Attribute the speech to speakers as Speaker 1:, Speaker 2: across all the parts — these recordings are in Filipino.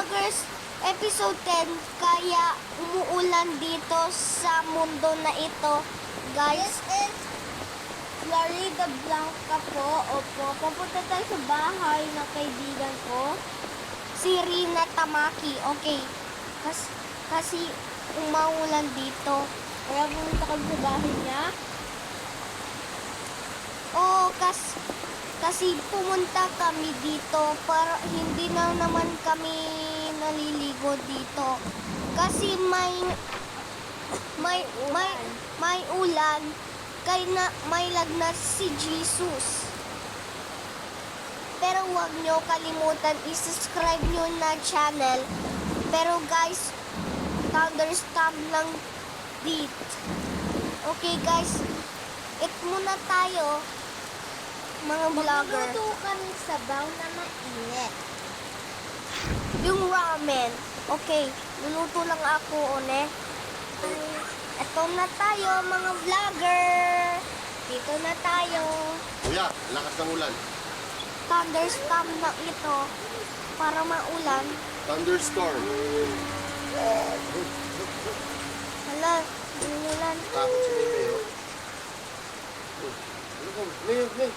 Speaker 1: vloggers, episode 10, kaya umuulan dito sa mundo na ito. Guys,
Speaker 2: This is Florida Blanca po. Opo, papunta tayo sa bahay ng kaibigan ko.
Speaker 1: si Rina Tamaki. Okay, kasi umaulan dito.
Speaker 2: Kaya pumunta kami sa bahay niya.
Speaker 1: Oo, kasi pumunta kami dito para hindi na naman kami naliligo dito. Kasi may ulan, kaya na may lagnat si Jesus. Pero huwag nyo kalimutan i-subscribe nyo na channel. Pero guys, thunderstorm lang dito. Okay guys, eat muna tayo, mga vlogger.
Speaker 2: Magluto kami sabaw na mainit.
Speaker 1: Yung ramen. Okay, luluto lang ako, one. Ito na tayo, mga vlogger. Dito na tayo.
Speaker 3: Kuya, lakas ng ulan.
Speaker 1: Thunderstorm na ito para maulan.
Speaker 3: Thunderstorm.
Speaker 1: Hala, umulan.
Speaker 3: Takot si Mimi, oh. Ano ko? Mimi.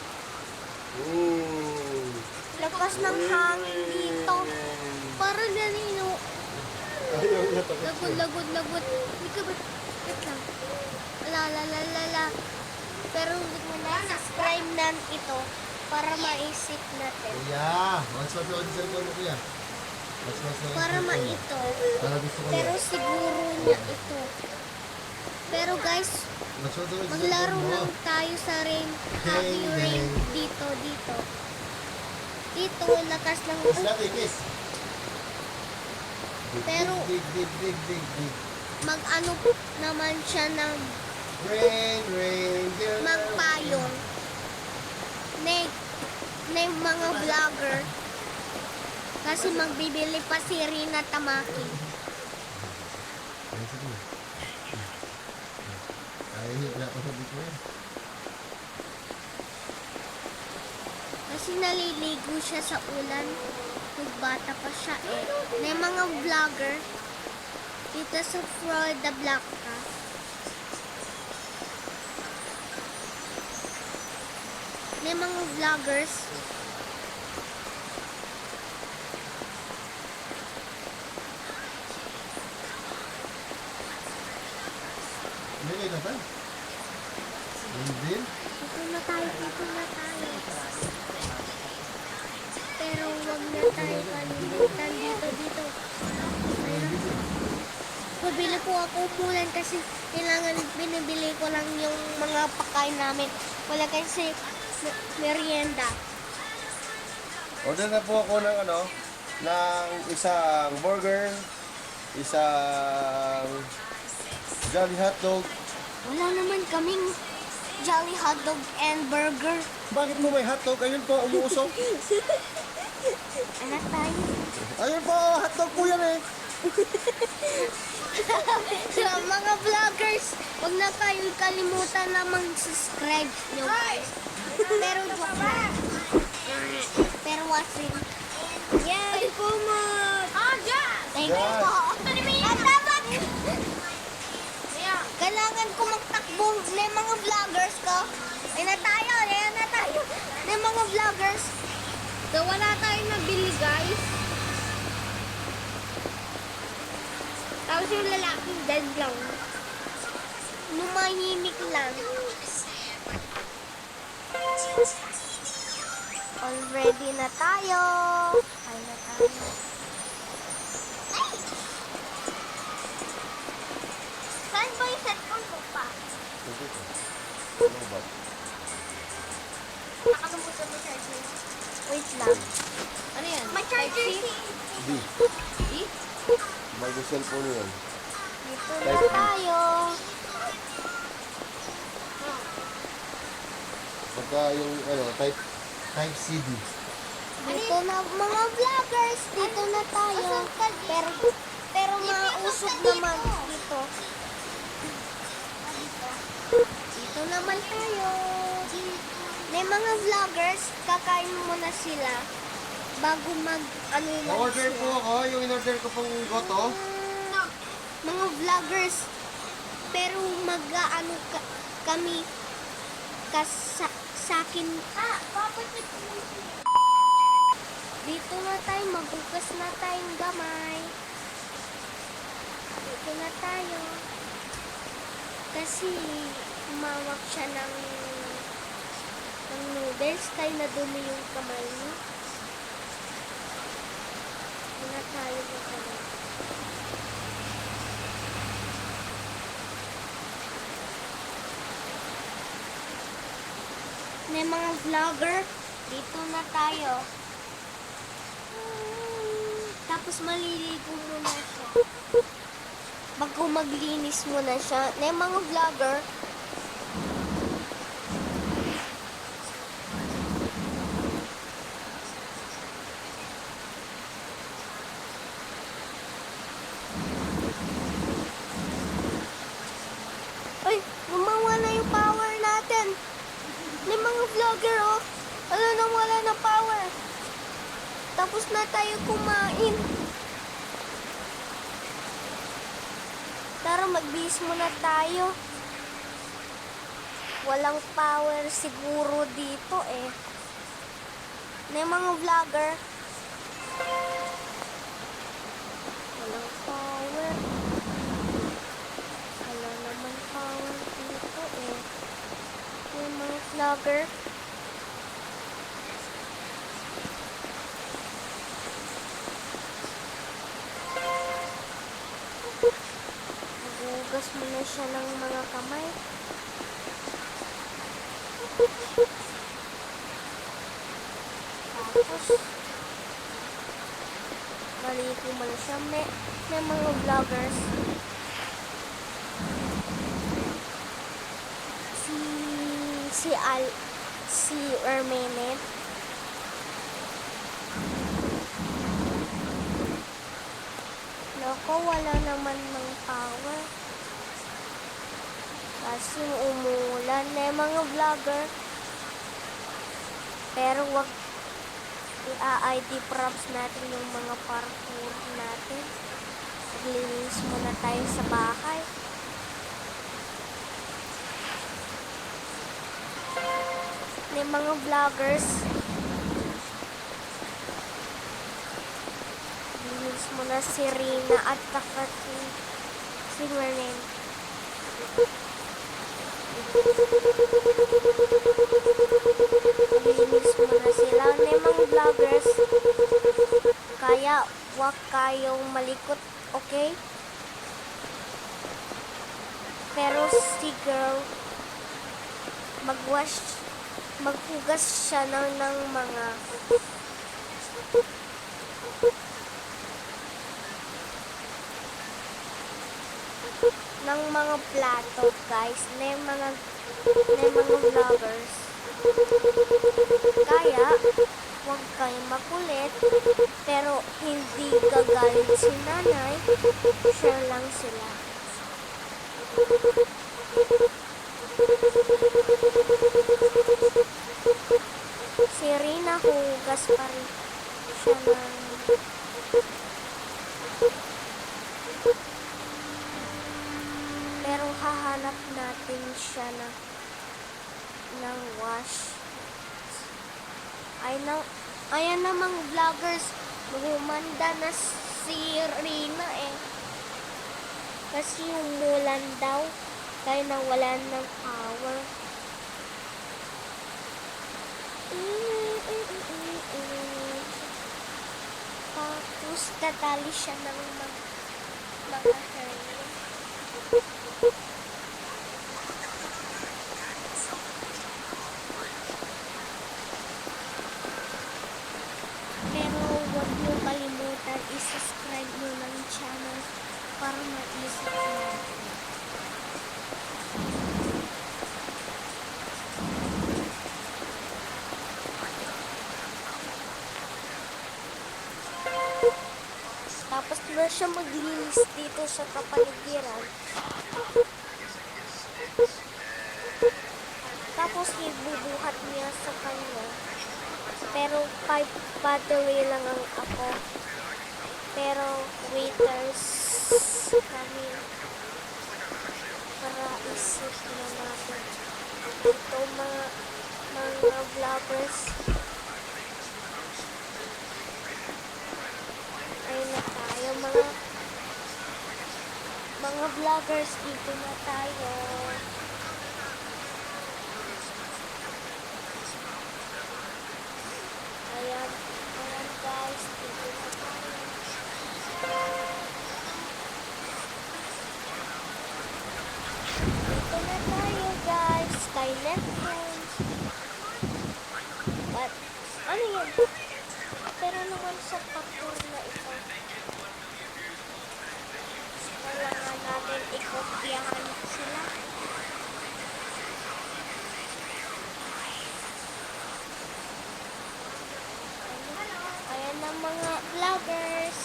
Speaker 1: Lakas ng hangin dito. Parang ganino.
Speaker 3: Ayaw niya tapos.
Speaker 1: Lagod. Hindi ka ba? Wait lang. La. Pero hindi mo na subscribe na ito para maisip natin.
Speaker 3: Kuya, mas masuod sa cellphone mo, kuya.
Speaker 1: Para maito.
Speaker 3: Para gusto ko
Speaker 1: Pero
Speaker 3: yan.
Speaker 1: siguro niya ito. Pero guys,
Speaker 3: Masuod sa
Speaker 1: maglaro
Speaker 3: cellphone mo.
Speaker 1: lang tayo sa rain. Heavy
Speaker 3: Hey,
Speaker 1: rain
Speaker 3: hey.
Speaker 1: dito. Dito, lakas ng
Speaker 3: Kiss natin, kiss.
Speaker 1: Pero-
Speaker 3: Dig.
Speaker 1: mag-ano naman siya ng
Speaker 3: Rain, girl.
Speaker 1: magpayong. Na mga vlogger. Kasi magbibili pa si Rina Tamaki.
Speaker 3: Ay, sige. Ay, higla ko sabi ko yan.
Speaker 1: Kasi naliligo siya sa ulan. Nagbata pa siya eh. Na mga vlogger dito sa Florida Blanca. Na mga vloggers
Speaker 3: Hindi ka ba? Hindi?
Speaker 1: dito na tayo. Pero wag na tayo kalimutan dito. Ayun. Pabili po ako umulan kasi kailangan binibili ko lang yung mga pagkain namin. Wala kasi merienda.
Speaker 3: Order na po ako ng ng isang burger, isang Jolly Hotdog.
Speaker 1: Wala naman kaming Jolly Hotdog and Burger.
Speaker 3: Bakit mo may hotdog? Ayun po, umuusok.
Speaker 1: Anak tayo.
Speaker 3: Ayun po, hotdog po yan eh.
Speaker 1: So, mga vloggers, huwag na kayong kalimutan na mag-subscribe nyo. Pero wasin. Yan.
Speaker 2: Ay, kumot! Ah, dyan!
Speaker 1: Thank you
Speaker 3: Yan.
Speaker 1: po. At dapat,
Speaker 2: Kaya,
Speaker 1: kailangan ko magtakbo ng mga vloggers ko. Ayan na tayo. Ng mga vloggers.
Speaker 2: so wala tayong nabili, guys. Tapos yung lalaking dead lang.
Speaker 1: Lumahimik lang. Already na tayo. Ay na tayo. Ay! Saan ba yung cellphone ko pa?
Speaker 3: Ano ba?
Speaker 1: Nakatumbot sa may charger. Wait lang.
Speaker 2: Ano yan?
Speaker 1: May charger si...
Speaker 3: D. Bago cellphone yan.
Speaker 1: Dito na tayo.
Speaker 3: Pagka yung type CD.
Speaker 1: Dito na mga vloggers. Dito na tayo. Pero mausog naman dito. Dito naman tayo. May mga vloggers, kakain muna sila. bago mag ano lang
Speaker 3: Na-order
Speaker 1: sila.
Speaker 3: po ako, yung in-order ko pong goto.
Speaker 1: Mga vloggers, pero mag-ano kami sa akin. Dito na tayo, magbukas na tayong gamay. Dito na tayo. Kasi umawak siya ng noodles, kaya nadumi yung kamay niya. Dito na tayo magkamay. May mga vlogger, dito na tayo. Tapos maliligo muna siya. Bago maglinis muna siya. May mga vlogger, ay, lumawala yung power natin. May mga vlogger, oh. Wala na, wala na power. Tapos na tayo kumain. Tara, magbihis muna tayo. Walang power siguro dito eh. May mga vlogger. Walang power. Wala naman power dito eh. May mga vlogger. Nagugas mo na siya ng mga kamay. Tapos, maligo mo na siya. May mga vloggers. Si Ermene. Loko, wala naman ng power. Kasi umuulan na yung mga vlogger. Pero wag i-ID props natin yung mga parkour natin. Maglinis muna tayo sa bahay. May mga vloggers. Linis muna si Rina at saka si Maren. Linis muna sila. May mga vloggers. Kaya wag kayong malikot, okay? Pero si girl, maghugas siya ng mga plato, guys. May mga vloggers. Kaya huwag kayong makulit, pero hindi gagalit si nanay. Share lang sila. Si Rina hugas pa rin siya pero hahanap natin siya ng wash. Ayan namang vloggers, humanda na si Rina eh. Kasi umulan daw, kaya nawalan ng power. Tapos tatali siya ng mga hair niya. Pero huwag niyo kalimutan i-subscribe mo ng channel para ma-isip natin. Tapos na siya maglinis dito sa kapaligiran. Tapos ibubuhat niya sa kanya. Pero 5 battery lang ang ako. Pero waiters kami para isip na natin. Ito mga vloggers. Ayun na tayo mga vloggers, dito na tayo. Ayan guys, dito na tayo. Dito na tayo guys, kay Netflix. But, ano yun? Pero naman sa pakor na ito. Kailangan natin ikopyahan sila. Ayan ang mga vloggers.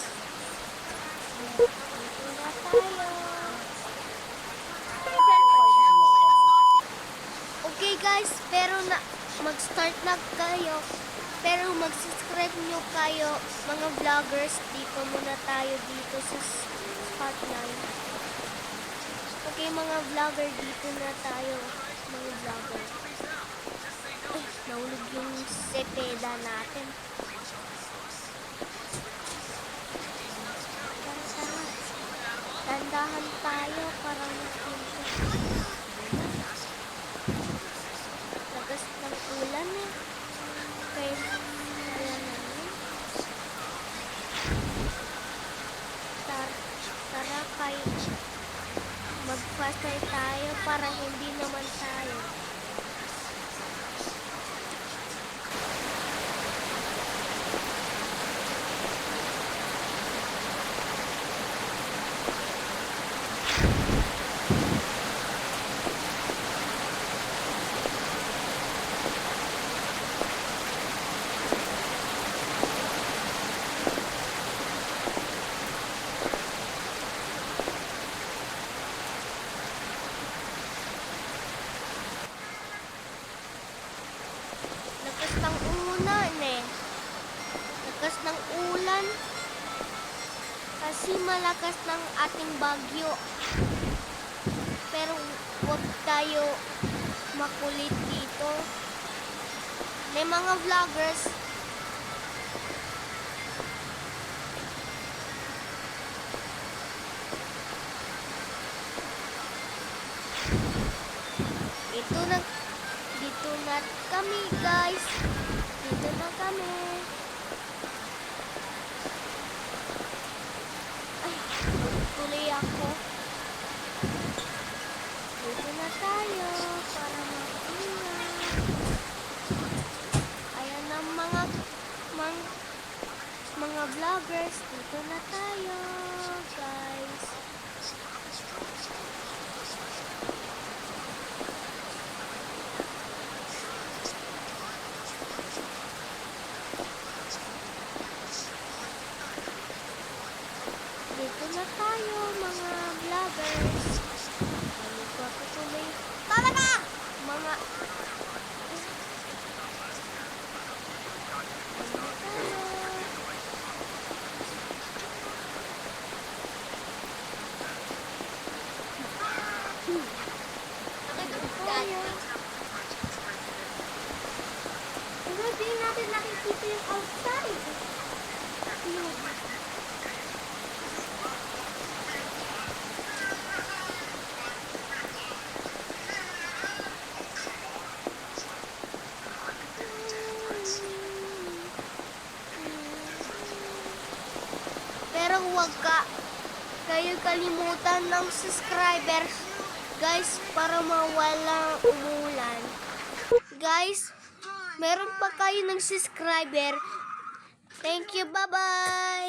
Speaker 1: Dito na tayo. Okay guys, pero mag-start na kayo. Pero mag-subscribe nyo kayo, mga vloggers. Dito muna tayo dito sa Spotlight. Okay mga vlogger, dito na tayo. Mga vlogger. Ay, nahulog yung sepeda natin. Tara. Tandahan tayo para mapunta. Lagas ng ulan eh. Okay. Ayan na yun. Tara kayo. Mag-fastay tayo para hindi naman tayo. Lakas ng ulan eh. Lakas ng ulan. Kasi malakas ng ating bagyo. Pero huwag tayo makulit dito. May mga vloggers. Dito na kami guys. Dito na kami. Ay, tuloy ako. Dito na tayo para mag-ingat. Ayan ang mga vloggers. Dito na tayo guys. Dito na tayo mga vloggers. Ano ko ako tuloy? Tama na! Mga... Ano tayo? Tayo. Pero di natin nakikita yung outside. Pero huwag kayo kalimutan ng subscribers, guys, para mawala umulan. Guys, meron pa kayo ng subscriber. Thank you, bye-bye!